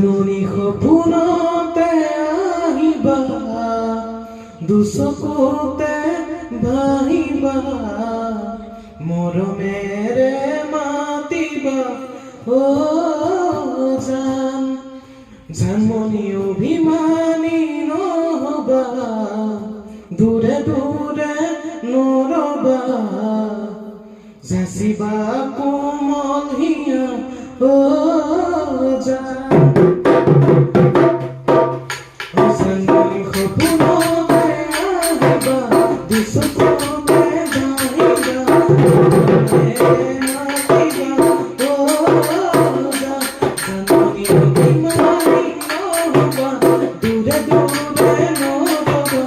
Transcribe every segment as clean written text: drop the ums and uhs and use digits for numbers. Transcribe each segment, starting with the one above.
ননি সপোনতে আহিবা দুচকুতে ভাহিবা মৰমেৰে মাতিবা অ জান জানমণি অভিমানী নহবা দূৰে দূৰে নৰবা যাচিবা কোমল হিয়া অ জান জানমণি সপোনতে আহিবা দুচকুতে ভাহিবা মৰমেৰে মাতিবা অ জান জানমণি অভিমানী নহবা দূৰে দূৰে নৰবা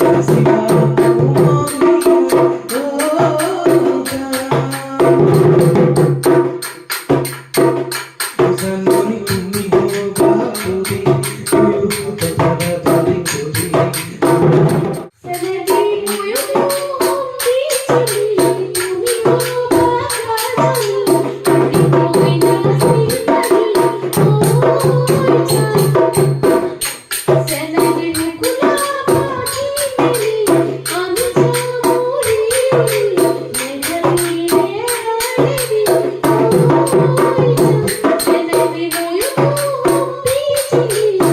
যাচিবা কোমল হিয়া অ জানমণি তুমি হবা পুরি ধরি করি Thank you.